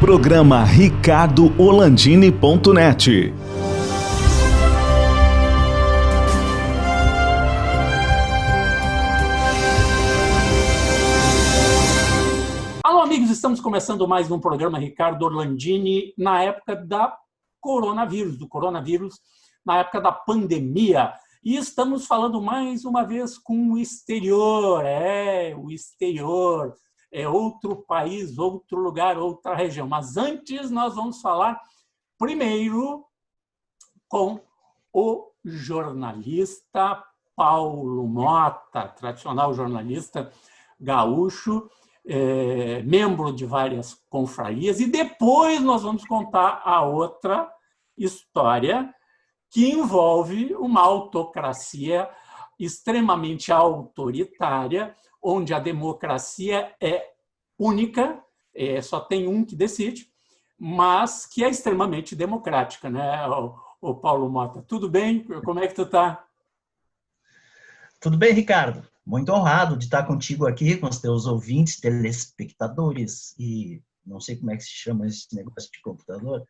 Programa ricardoholandini.net. Alô, amigos, estamos começando mais um programa Ricardo Orlandini na época do coronavírus, na época da pandemia. E estamos falando mais uma vez com o exterior. O exterior é outro país, outro lugar, outra região. Mas antes nós vamos falar primeiro com o jornalista Paulo Motta, tradicional jornalista gaúcho, membro de várias confrarias, e depois nós vamos contar a outra história que envolve uma autocracia extremamente autoritária, onde a democracia é única, só tem um que decide, mas que é extremamente democrática, né? O Paulo Motta, tudo bem? Como é que tu está? Tudo bem, Ricardo? Muito honrado de estar contigo aqui, com os teus ouvintes, telespectadores, e não sei como é que se chama esse negócio de computador,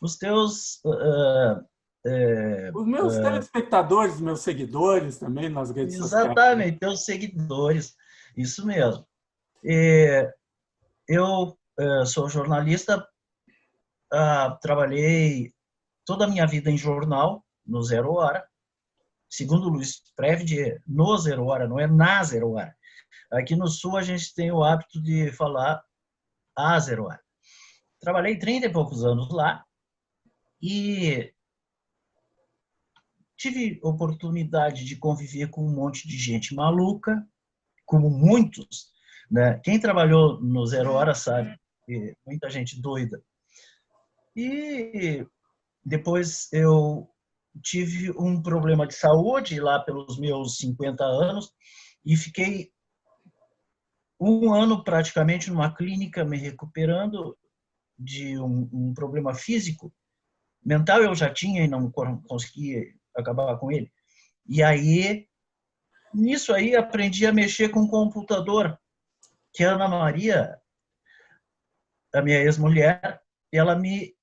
os teus... os meus telespectadores, meus seguidores também nas redes sociais. Exatamente, teus seguidores, isso mesmo. Eu sou jornalista, trabalhei toda a minha vida em jornal, no Zero Hora. Segundo o Luiz Previde, no Zero Hora, não é na Zero Hora. Aqui no Sul a gente tem o hábito de falar a Zero Hora. Trabalhei 30 e poucos anos lá e tive oportunidade de conviver com um monte de gente maluca, como muitos, né? Quem trabalhou no Zero Hora sabe, muita gente doida. E depois eu tive um problema de saúde lá pelos meus 50 anos e fiquei um ano praticamente numa clínica me recuperando de um problema físico. Mental eu já tinha e não conseguia acabar com ele. E aí, nisso aí, aprendi a mexer com o computador, que a Ana Maria, a minha ex-mulher, ela me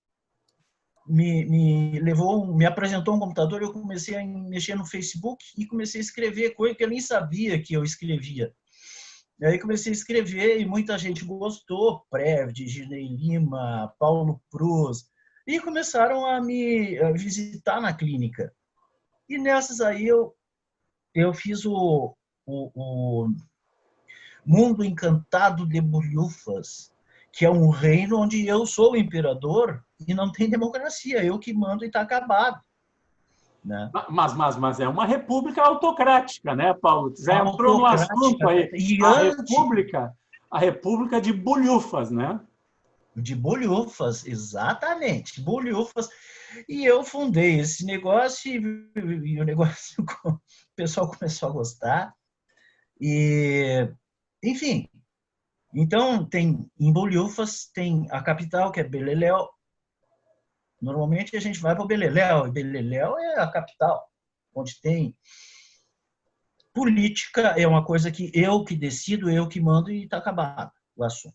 levou, me apresentou um computador, eu comecei a mexer no Facebook e comecei a escrever coisa que eu nem sabia que eu escrevia. E aí comecei a escrever e muita gente gostou, Previde, Girnei Lima, Paulo Prus, e começaram a me visitar na clínica. E nessas aí eu fiz o Mundo Encantado de Bolhufas, que é um reino onde eu sou o imperador e não tem democracia, eu que mando e está acabado. Né? Mas é uma república autocrática, né, Paulo? Já entrou no assunto aí. E a república de bolhufas, né? De bolhufas, exatamente, bolhufas. E eu fundei esse negócio e o negócio, o pessoal começou a gostar. E, enfim, então em Bolhufas tem a capital, que é Beleléu. Normalmente a gente vai para Beleléu, e Beleléu é a capital, onde tem política, é uma coisa que eu que decido, eu que mando e está acabado o assunto.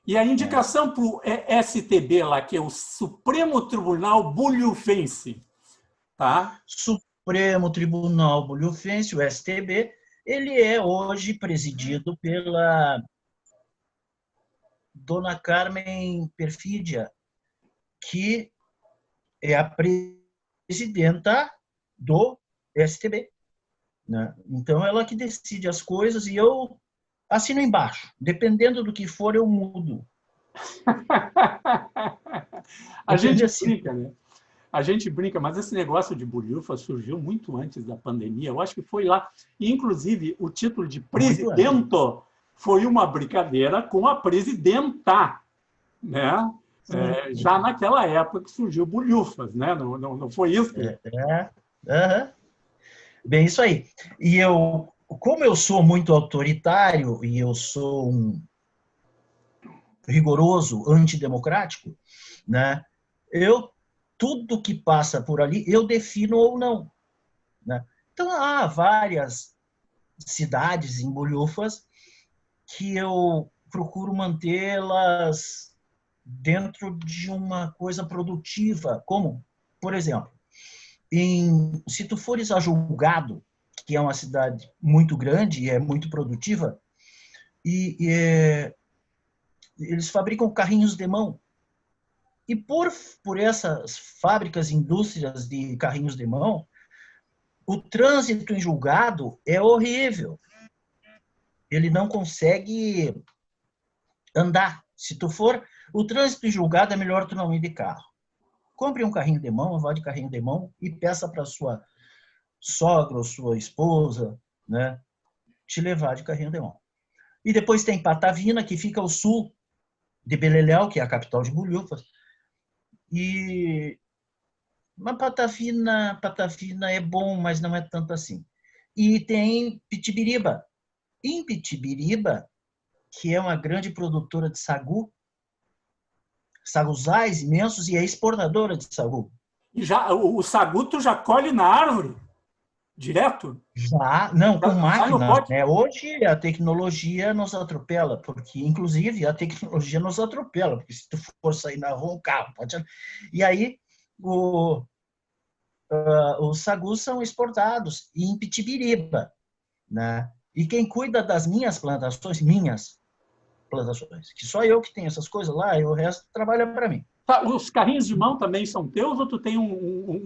E a indicação para o STB lá, que é o Supremo Tribunal Bolhufense, tá? Supremo Tribunal Bolhufense, o STB, ele é hoje presidido pela Dona Carmen Perfídia, que é a presidenta do STB. Né? Então, ela que decide as coisas e eu assino embaixo. Dependendo do que for, eu mudo. A gente brinca, né? A gente brinca, mas esse negócio de bolhufa surgiu muito antes da pandemia. Eu acho que foi lá. Inclusive, o título de presidente foi uma brincadeira com a presidenta, né? Já naquela época que surgiu bolhufas, né? Não foi isso? Bem, isso aí. E como eu sou muito autoritário e eu sou um rigoroso, antidemocrático, né? Tudo que passa por ali, eu defino ou não. Né? Então, há várias cidades em bolhufas que eu procuro mantê-las dentro de uma coisa produtiva, como, por exemplo, se tu fores a Julgado, que é uma cidade muito grande e é muito produtiva, eles fabricam carrinhos de mão. E por essas fábricas, indústrias de carrinhos de mão, o trânsito em Julgado é horrível. Ele não consegue andar. Se tu for, o trânsito em Julgado é melhor tu não ir de carro. Compre um carrinho de mão, vá de carrinho de mão e peça para sua sogra ou sua esposa, né, te levar de carrinho de mão. E depois tem Patavina, que fica ao sul de Beleléu, que é a capital de Bulhufas. Mas Patavina é bom, mas não é tanto assim. E tem Pitibiriba. Em Pitibiriba, que é uma grande produtora de sagu, saguzais imensos, e é exportadora de sagu. E já, o sagu tu já colhe na árvore? Direto? Já, não, com Sai no máquinas, pote? né? Hoje a tecnologia nos atropela, porque, inclusive, a tecnologia nos atropela, porque se tu for sair na rua, um carro pode... E aí, os sagus são exportados em Pitibiriba, né? E quem cuida das minhas plantações, que só eu que tenho essas coisas lá, e o resto trabalha para mim. Tá, os carrinhos de mão também são teus ou tu tem um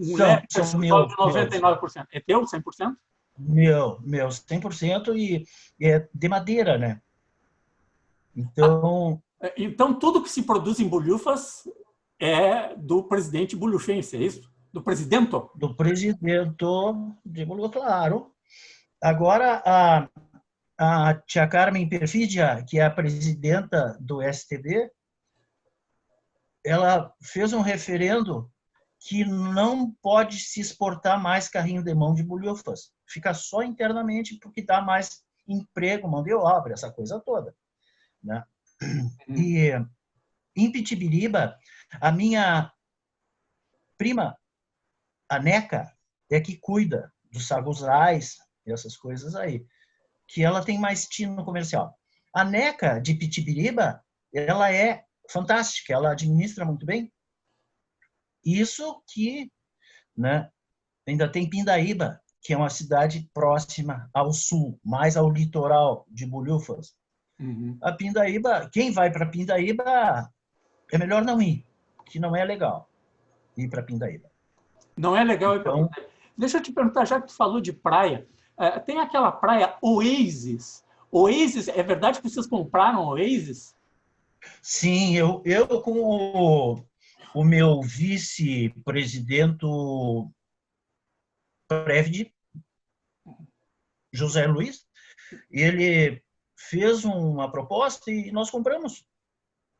São percentual de 99%? É teu, 100%? Meu 100% e é de madeira, né? Então... Então, tudo que se produz em Bulhufas é do presidente bulhufense, é isso? Do presidente? Do presidente, digo, claro. Agora, a tia Carmen Perfidia, que é a presidenta do STB, ela fez um referendo que não pode se exportar mais carrinho de mão de Bulhufas. Fica só internamente, porque dá mais emprego, mão de obra, essa coisa toda, né? E em Pitibiriba, a minha prima, a Neca, é que cuida dos saguzais e essas coisas aí, que ela tem mais tino comercial. A Neca de Pitibiriba, ela é fantástica, ela administra muito bem. Isso que, né, ainda tem Pindaíba, que é uma cidade próxima ao sul, mais ao litoral de Bulhufas. A Pindaíba, quem vai para Pindaíba, é melhor não ir, que não é legal ir para Pindaíba. Não é legal ir para Então, Pindaíba. Deixa eu te perguntar, já que tu falou de praia, tem aquela praia Oasis. Oasis, é verdade que vocês compraram Oasis? sim, eu com o meu vice-presidente Prevd, José Luiz, ele fez uma proposta e nós compramos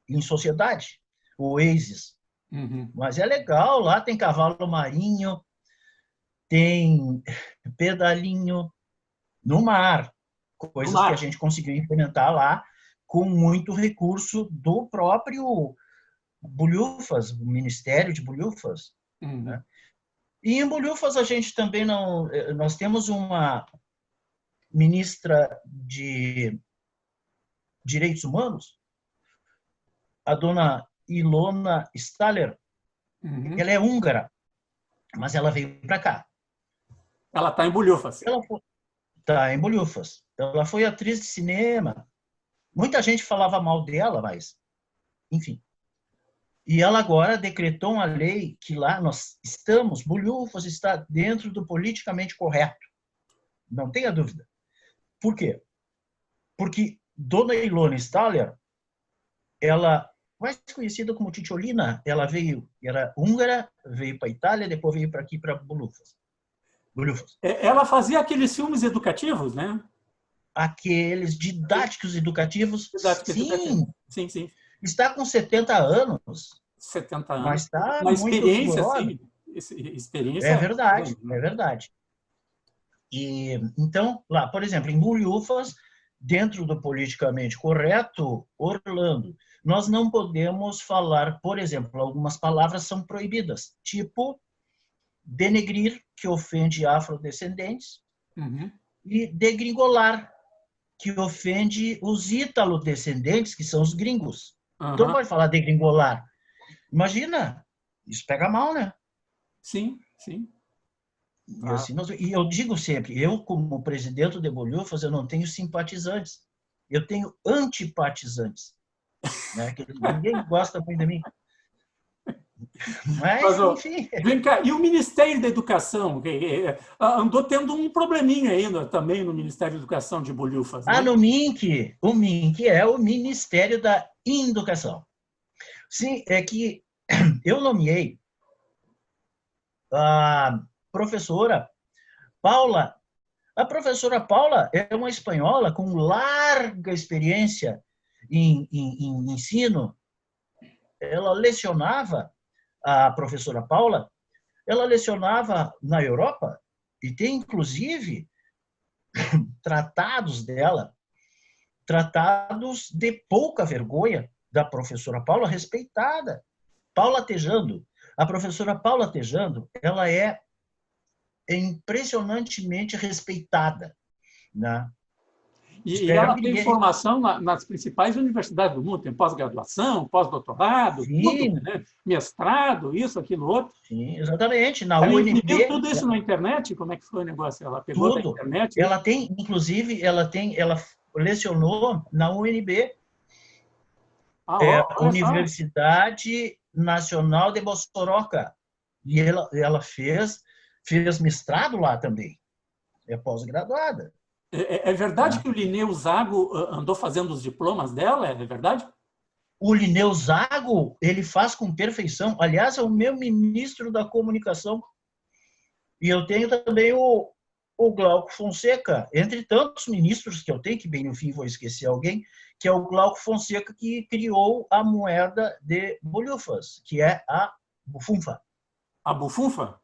em sociedade, o Oasis. Mas é legal, lá tem cavalo marinho, tem pedalinho no mar, coisas que a gente conseguiu implementar lá com muito recurso do próprio Bulhufas, o Ministério de Bulhufas. Né? E em Bulhufas a gente também não... Nós temos uma ministra de Direitos Humanos, a dona Ilona Staller. Ela é húngara, mas ela veio para cá. Ela está em Bulhufas. Ela está em Bulhufas. Ela foi atriz de cinema. Muita gente falava mal dela, mas... Enfim. E ela agora decretou uma lei que lá nós estamos, Bulhufas está dentro do politicamente correto. Não tenha dúvida. Por quê? Porque dona Ilona Staller, ela, mais conhecida como Titiolina, ela era húngara, veio para a Itália, depois veio para aqui, para Bulhufas. Ela fazia aqueles filmes educativos, né? Aqueles didáticos educativos. Sim. Está com 70 anos. 70 anos. Mas está uma muito experiência, vigorosa. Experiência. É verdade, é verdade. E, então, lá, por exemplo, em Bulhufas, dentro do politicamente correto, Orlando, nós não podemos falar, por exemplo, algumas palavras são proibidas, tipo denegrir, que ofende afrodescendentes, e degringolar, que ofende os ítalo-descendentes, que são os gringos. Tu não pode falar degringolar. Imagina, isso pega mal, né? Sim, sim. E, assim, e eu digo sempre, eu como presidente de Bolhufas, eu não tenho simpatizantes, eu tenho antipatizantes, né? Que ninguém gosta muito de mim. Mas, enfim. Vem cá, e o Ministério da Educação? Andou tendo um probleminha ainda também no Ministério da Educação de Bolhufas, né? No MINC, o MINC é o Ministério da Educação. Sim, é que eu nomeei a professora Paula. A professora Paula é uma espanhola com larga experiência em ensino. Ela lecionava, a professora Paula, ela lecionava na Europa e tem, inclusive, tratados dela, tratados de pouca vergonha da professora Paula, respeitada. Paula Tejando. A professora Paula Tejando, ela é impressionantemente respeitada, né? E ela tem formação nas principais universidades do mundo, tem pós-graduação, pós-doutorado, tudo, né? Mestrado, isso, aquilo, outro. Sim, exatamente. Na ela UNB. Viu tudo isso na internet? Como é que foi o negócio? Ela pegou tudo. Da internet? Ela tem, inclusive, ela lecionou na UNB, Universidade Nacional de Bossoroca. E ela fez mestrado lá também. É pós-graduada. É verdade que o Linneu Zago andou fazendo os diplomas dela? É verdade? O Linneu Zago, ele faz com perfeição. Aliás, é o meu ministro da comunicação. E eu tenho também o Glauco Fonseca, entre tantos ministros que eu tenho, que bem no fim vou esquecer alguém, que é o Glauco Fonseca que criou a moeda de Bolhufas, que é a bufunfa. A bufunfa?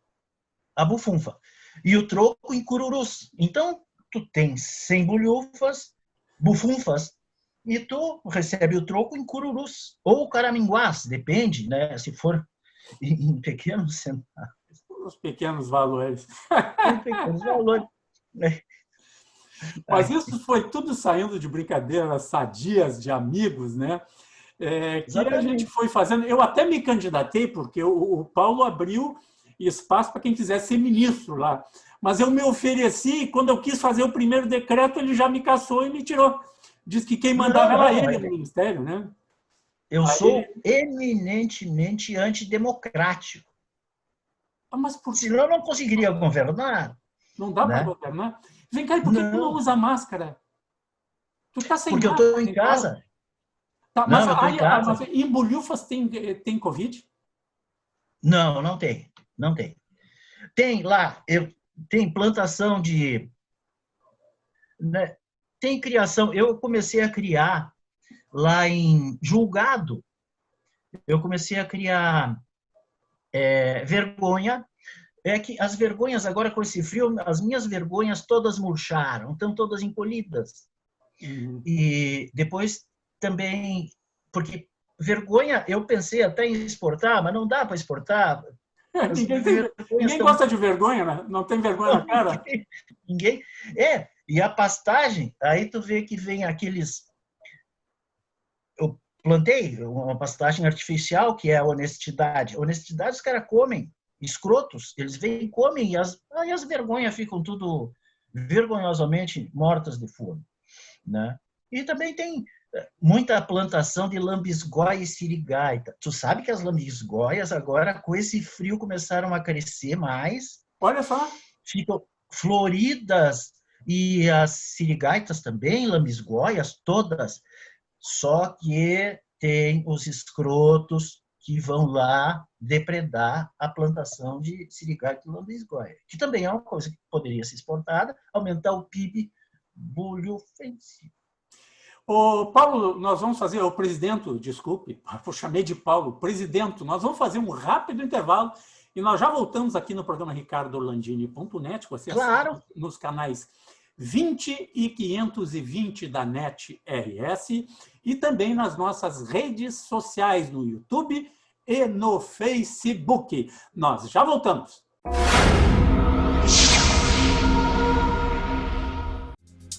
A bufunfa. E o troco em cururus. Então, tu tem 100 bufunfas, e tu recebe o troco em cururus. Ou caraminguás, depende, né? Se for em pequenos centavos. Os pequenos valores. Em pequenos valores. Mas isso foi tudo saindo de brincadeiras sadias de amigos, né? Que a gente foi fazendo. Eu até me candidatei, porque o Paulo abriu espaço para quem quisesse ser ministro lá. Mas eu me ofereci, e quando eu quis fazer o primeiro decreto, ele já me caçou e me tirou. Diz que quem mandava era ele no ministério, né? Eu sou eminentemente antidemocrático. Mas por senão eu não conseguiria governar. Não dá, né, para governar? Vem cá, e por que tu não usa máscara? Tu tá sem Porque máscara, eu estou em casa. Tá, mas, eu estou em casa. Mas em Bolhufas tem Covid? Não, não tem. Não tem. Tem lá, tem plantação de... Né, tem criação. Eu comecei a criar lá em Julgado. Eu comecei a criar vergonha. É que as vergonhas, agora com esse frio, as minhas vergonhas todas murcharam, estão todas encolhidas. Uhum. E depois também, porque vergonha, eu pensei até em exportar, mas não dá para exportar. Ninguém gosta de vergonha, né? Não tem vergonha na cara. Ninguém. E a pastagem, aí tu vê que vem aqueles... Eu plantei uma pastagem artificial, que é a honestidade. Honestidade os caras comem. Escrotos, eles vêm e comem, e as vergonhas ficam tudo vergonhosamente mortas de fome, né? E também tem muita plantação de lambisgoia e sirigaita. Tu sabe que as lambisgoias agora, com esse frio, começaram a crescer mais. Olha só. Ficam floridas, e as sirigaitas também, lambisgoias, todas. Só que tem os escrotos que vão lá depredar a plantação de sirigaita e lambisgoia, que também é uma coisa que poderia ser exportada, aumentar o PIB bolhufense. Paulo, nós vamos fazer, o presidente, desculpe, eu chamei de Paulo, presidente, nós vamos fazer um rápido intervalo e nós já voltamos aqui no programa ricardorlandini.net, você claro. Nos canais 20 e 520 da NET RS e também nas nossas redes sociais no YouTube e no Facebook. Nós já voltamos.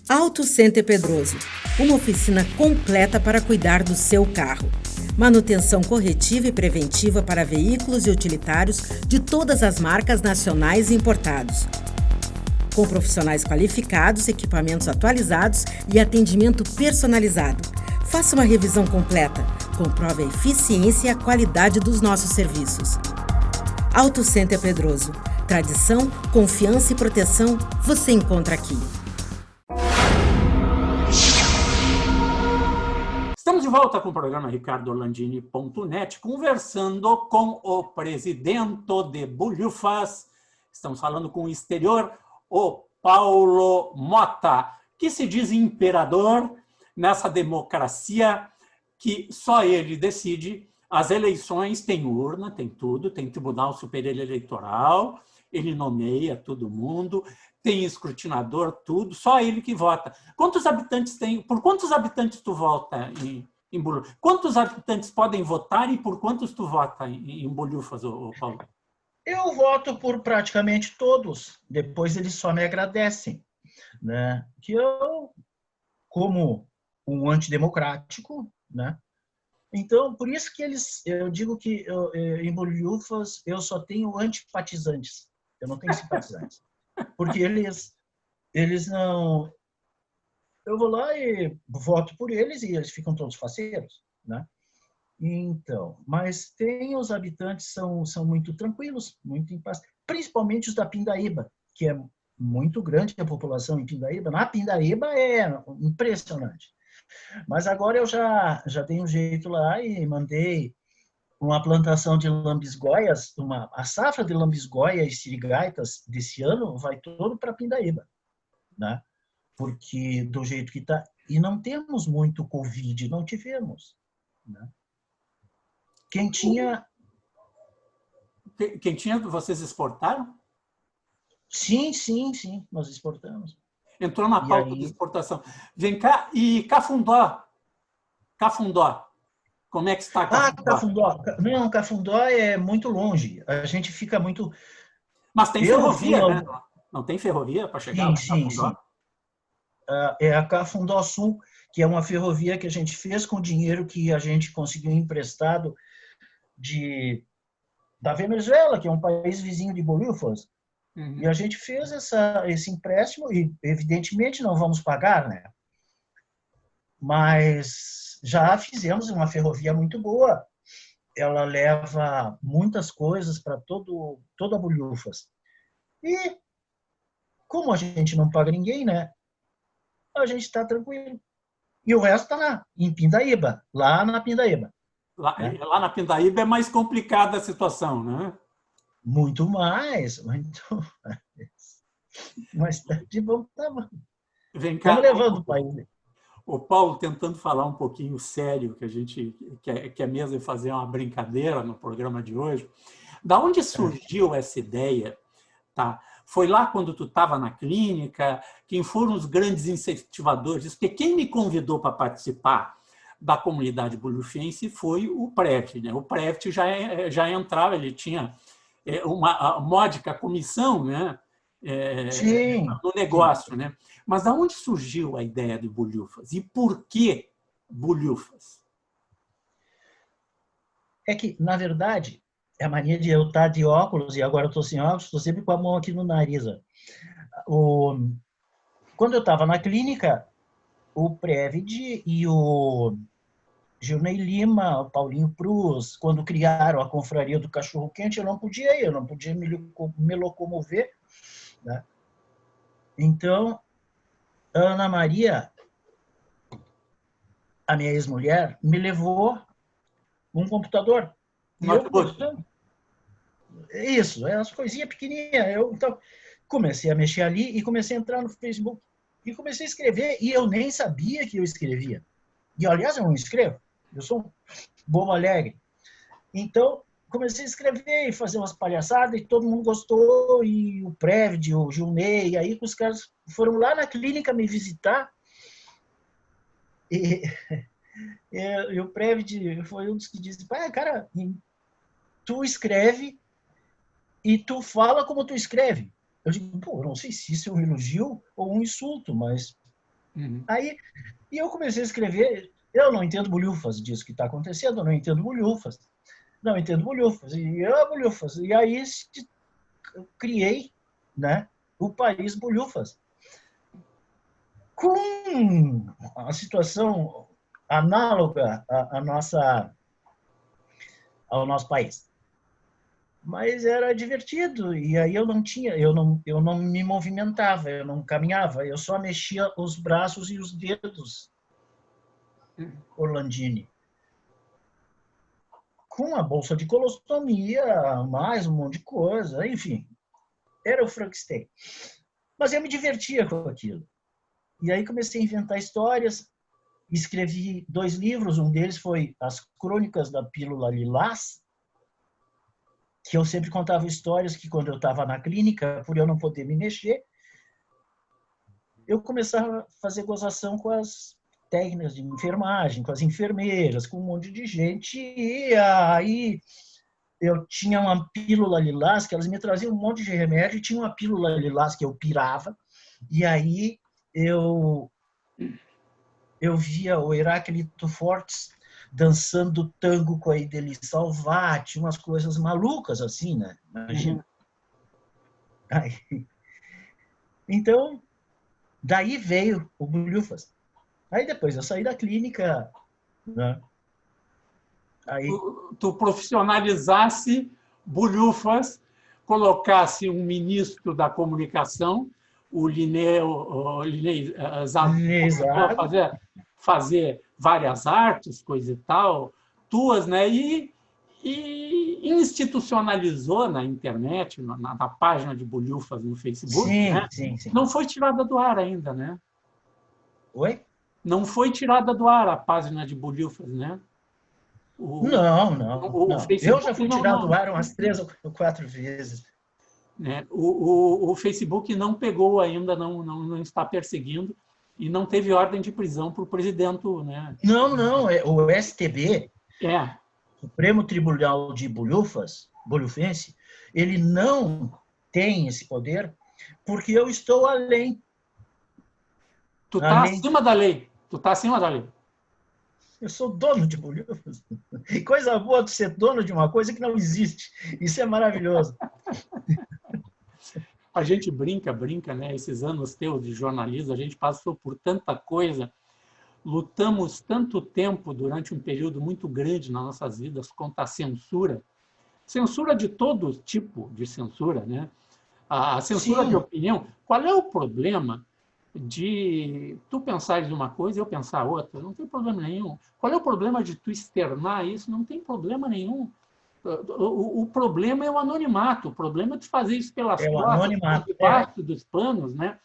Auto Center Pedroso, uma oficina completa para cuidar do seu carro. Manutenção corretiva e preventiva para veículos e utilitários de todas as marcas nacionais e importados. Com profissionais qualificados, equipamentos atualizados e atendimento personalizado. Faça uma revisão completa. Comprove a eficiência e a qualidade dos nossos serviços. Auto Center Pedroso. Tradição, confiança e proteção você encontra aqui. Estamos de volta com o programa ricardorlandini.net, conversando com o presidente de Bolhufas. Estamos falando com o exterior, o Paulo Mota, que se diz imperador nessa democracia que só ele decide. As eleições tem urna, tem tudo, tem Tribunal Superior Eleitoral, ele nomeia todo mundo, tem escrutinador, tudo, só ele que vota. Quantos habitantes tem? Por quantos habitantes tu vota em Bolhufas? Quantos habitantes podem votar e por quantos tu vota em Bolhufas, Paulo? Eu voto por praticamente todos. Depois eles só me agradecem, né? Que eu, como um antidemocrático, né? Então, por isso que eu digo que em Bolhufas eu só tenho antipatizantes. Eu não tenho simpatizantes. Porque eles não... Eu vou lá e voto por eles e eles ficam todos faceiros, né? Então, mas tem os habitantes são muito tranquilos, muito em paz. Principalmente os da Pindaíba, que é muito grande a população em Pindaíba. Na Pindaíba é impressionante. Mas agora eu já dei um jeito lá e mandei uma plantação de lambisgóias, a safra de lambisgóia e sirigaitas desse ano vai todo para Pindaíba, né? Porque do jeito que está... E não temos muito Covid, não tivemos, né? Quem tinha, vocês exportaram? sim, nós exportamos. Entrou na pauta de exportação. Vem cá, e Cafundó? Como é que está Cafundó? Cafundó. Não, Cafundó é muito longe. A gente fica muito... Mas tem ferrovia, né? Não tem ferrovia para chegar a Cafundó? Sim. É a Cafundó Sul, que é uma ferrovia que a gente fez com dinheiro que a gente conseguiu emprestado da Venezuela, que é um país vizinho de Bolhufas. Uhum. E a gente fez esse empréstimo e, evidentemente, não vamos pagar, né? Mas já fizemos uma ferrovia muito boa. Ela leva muitas coisas para toda Bolhufas. E, como a gente não paga ninguém, né? A gente está tranquilo. E o resto está em Pindaíba, lá na Pindaíba. Lá na Pindaíba é mais complicada a situação, né? Muito mais. Mas está de bom tamanho. Vem cá, estamos levando o país. O Paulo tentando falar um pouquinho sério, que a gente quer mesmo fazer uma brincadeira no programa de hoje. Da onde surgiu essa ideia? Tá? Foi lá quando tu estava na clínica? Quem foram os grandes incentivadores? Porque quem me convidou para participar da comunidade bolhufiense foi o Preft, né? O Preft já entrava, ele tinha uma módica comissão, né? No negócio, sim. Né? Mas da onde surgiu a ideia de Bolhufas? E por que Bolhufas? É que, na verdade, é a mania de eu estar de óculos, e agora eu estou sem óculos, estou sempre com a mão aqui no nariz. Quando eu estava na clínica, o Previd e o Gilney Lima, o Paulinho Prus, quando criaram a confraria do cachorro-quente, eu não podia ir, eu não podia me locomover, né? Então, a Ana Maria, a minha ex-mulher, me levou um computador. Isso, é umas coisinhas pequenininhas. Eu então, comecei a mexer ali e comecei a entrar no Facebook. E comecei a escrever, e eu nem sabia que eu escrevia. E, aliás, eu não escrevo. Eu sou um bobo alegre. Então, comecei a escrever e fazer umas palhaçadas, e todo mundo gostou, e o Previd, o Gilney, e aí os caras foram lá na clínica me visitar, e o Previd foi um dos que disse, cara, tu escreve e tu fala como tu escreve. Eu digo, eu não sei se isso é um elogio ou um insulto, mas... Aí, e eu comecei a escrever, Eu não entendo bolhufas disso que está acontecendo, eu não entendo bolhufas. Não entendo bolhufas. Bolhufas. E aí criei, né, o país bolhufas. Com a situação análoga ao nosso país. Mas era divertido, e aí eu não me movimentava, eu não caminhava, eu só mexia os braços e os dedos, Orlandini. Com a bolsa de colostomia, mais um monte de coisa, enfim, era o Frankenstein. Mas eu me divertia com aquilo. E aí comecei a inventar histórias, escrevi 2 livros, um deles foi As Crônicas da Pílula Lilás, que eu sempre contava histórias que, quando eu estava na clínica, por eu não poder me mexer, eu começava a fazer gozação com as técnicas de enfermagem, com as enfermeiras, com um monte de gente, e aí eu tinha uma pílula lilás, que elas me traziam um monte de remédio, e tinha uma pílula lilás que eu pirava, e aí eu via o Heráclito Fortes dançando tango com a Ideli Salvati, umas coisas malucas assim, né? Imagina. Aí, então, daí veio o bolhufas. Aí depois eu saí da clínica, né? Aí tu profissionalizasse bolhufas, colocasse um ministro da comunicação, o Linei Zago, fazer várias artes, coisa e tal, tuas, né? E institucionalizou na internet, na página de bolhufas no Facebook, sim, né? sim. Não foi tirada do ar ainda, né? Oi? Não foi tirada do ar a página de bolhufas, né? Não. Facebook, eu já fui tirado do ar umas 3 ou 4 vezes. Né? O Facebook não pegou ainda, não está perseguindo e não teve ordem de prisão para o presidente. Né? Não, o STB, Supremo Tribunal de Bolhufense, ele não tem esse poder porque eu estou além. Tu está acima da lei. Tu está acima da lei. Eu sou dono de bolhufas. E coisa boa de ser dono de uma coisa que não existe. Isso é maravilhoso. A gente brinca, né? Esses anos teus de jornalismo, a gente passou por tanta coisa, lutamos tanto tempo durante um período muito grande nas nossas vidas contra a censura. Censura de todo tipo de censura, né? A censura de opinião. Qual é o problema de tu pensares uma coisa e eu pensar outra? Não tem problema nenhum. Qual é o problema de tu externar isso? Não tem problema nenhum. O problema é o anonimato, o problema é de fazer isso pelas costas, por debaixo dos panos, né?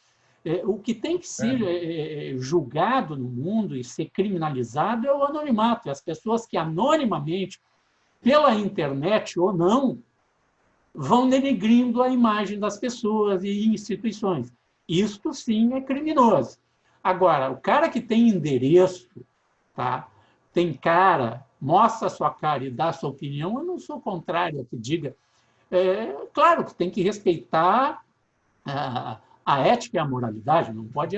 O que tem que ser julgado no mundo e ser criminalizado é o anonimato, é as pessoas que anonimamente, pela internet ou não, vão denegrindo a imagem das pessoas e instituições. Isto sim é criminoso. Agora, o cara que tem endereço, tá? Tem cara, mostra a sua cara e dá a sua opinião, eu não sou contrário a que diga. Claro que tem que respeitar a ética e a moralidade, não pode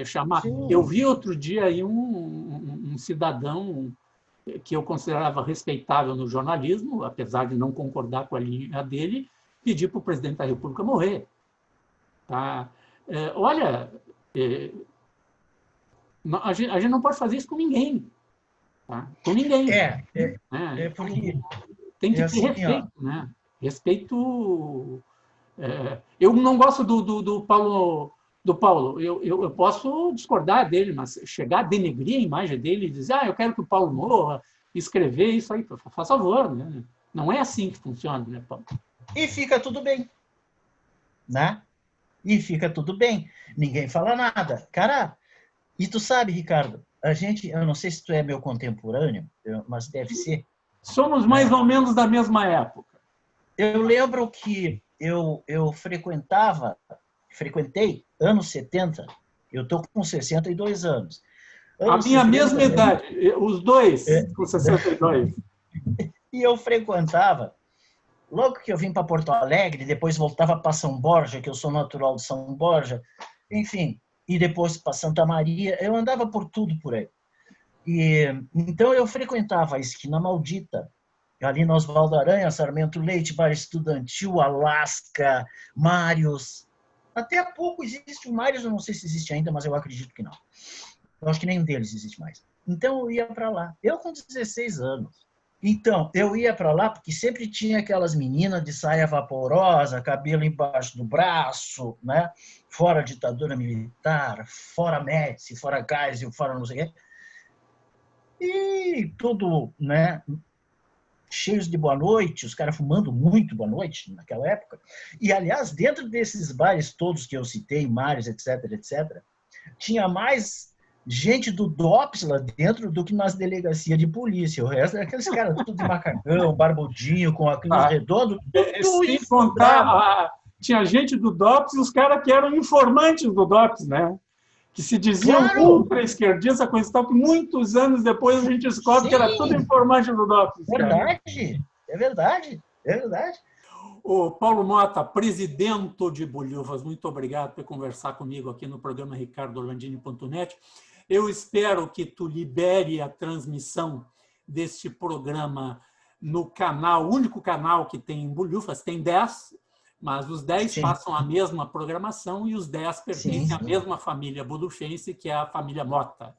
chamar. Sim. Eu vi outro dia aí um cidadão que eu considerava respeitável no jornalismo, apesar de não concordar com a linha dele, pedir para o presidente da República morrer. Tá? Olha, a gente não pode fazer isso com ninguém. Tá? Com ninguém. Porque tem que ter assim, respeito. Né? Respeito. Eu não gosto do Paulo. Eu posso discordar dele, mas chegar a denegrir a imagem dele e dizer, eu quero que o Paulo morra, escrever isso aí, faz favor. Né? Não é assim que funciona, né, Paulo? E fica tudo bem. Né? E fica tudo bem. Ninguém fala nada. Cara, e tu sabe, Ricardo, eu não sei se tu é meu contemporâneo, mas deve ser. Somos mais ou menos da mesma época. Eu lembro que eu frequentei anos 70, eu estou com 62 anos. A minha mesma idade, os dois com 62. E eu frequentava, logo que eu vim para Porto Alegre, depois voltava para São Borja, que eu sou natural de São Borja, enfim, e depois para Santa Maria, eu andava por tudo por aí. Então eu frequentava a Esquina Maldita, ali no Oswaldo Aranha, Sarmento Leite, Bar Estudantil, Alasca, Mários. Até há pouco existe o Mários, eu não sei se existe ainda, mas eu acredito que não. Eu acho que nenhum deles existe mais. Então eu ia para lá. Eu com 16 anos. Então, eu ia para lá porque sempre tinha aquelas meninas de saia vaporosa, cabelo embaixo do braço, né? Fora ditadura militar, fora Médici, fora Geisel, fora não sei o quê. E tudo, né? Cheios de boa noite, os caras fumando muito boa noite naquela época. E, aliás, dentro desses bares todos que eu citei, Mários, etc., etc., tinha mais gente do DOPS lá dentro do que nas delegacias de polícia. O resto era aqueles caras tudo de macacão, barbudinho, com óculos redondos. Sem contar, tinha gente do DOPS e os caras que eram informantes do DOPS, né? Que se diziam ultra-esquerdista, coisa e tal, que muitos anos depois a gente descobre que era tudo informante do DOPS. Verdade, é verdade, é verdade. O Paulo Motta, presidente de Bolhufas, muito obrigado por conversar comigo aqui no programa ricardorlandini.net. Eu espero que tu libere a transmissão deste programa no canal, o único canal que tem em Bolhufas, tem 10, mas os 10 passam a mesma programação e os 10 pertencem à mesma família bolufense, que é a família Motta.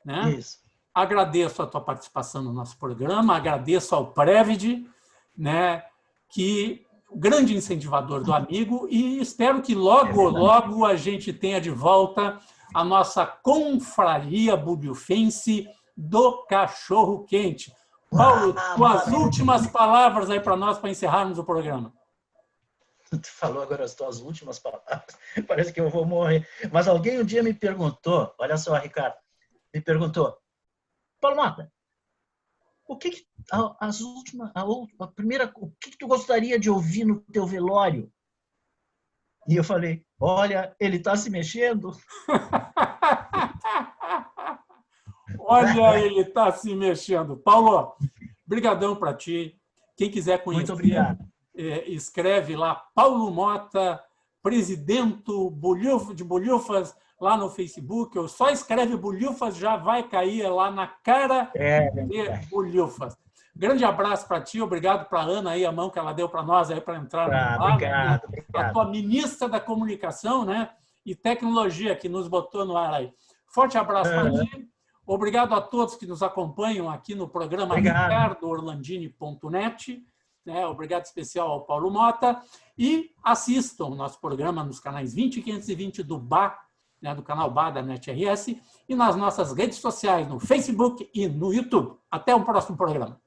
Né? Isso. Agradeço a tua participação no nosso programa, agradeço ao Previd, né, que o grande incentivador do amigo, e espero que logo a gente tenha de volta a nossa confraria bolhufense do cachorro quente. Paulo, tuas últimas palavras aí para nós, para encerrarmos o programa. Tu falou agora as tuas últimas palavras, parece que eu vou morrer. Mas alguém um dia me perguntou, olha só, Ricardo, me perguntou, Paulo Motta, o que tu gostaria de ouvir no teu velório? E eu falei, olha, ele está se mexendo. Olha, ele está se mexendo. Paulo, brigadão para ti. Quem quiser conhecer, muito obrigado. Escreve lá, Paulo Motta, presidente de Bolhufas, lá no Facebook, ou só escreve Bolhufas, já vai cair lá na cara de Bolhufas. Grande abraço para ti, obrigado para a Ana aí, a mão que ela deu para nós aí para entrar no ar. Obrigado. A tua ministra da Comunicação, né, e Tecnologia que nos botou no ar aí. Forte abraço para ti. Obrigado a todos que nos acompanham aqui no programa ricardorlandini.net. Obrigado especial ao Paulo Motta. E assistam o nosso programa nos canais 20 e 520 do BA, do canal BA da NetRS, e nas nossas redes sociais, no Facebook e no YouTube. Até o próximo programa.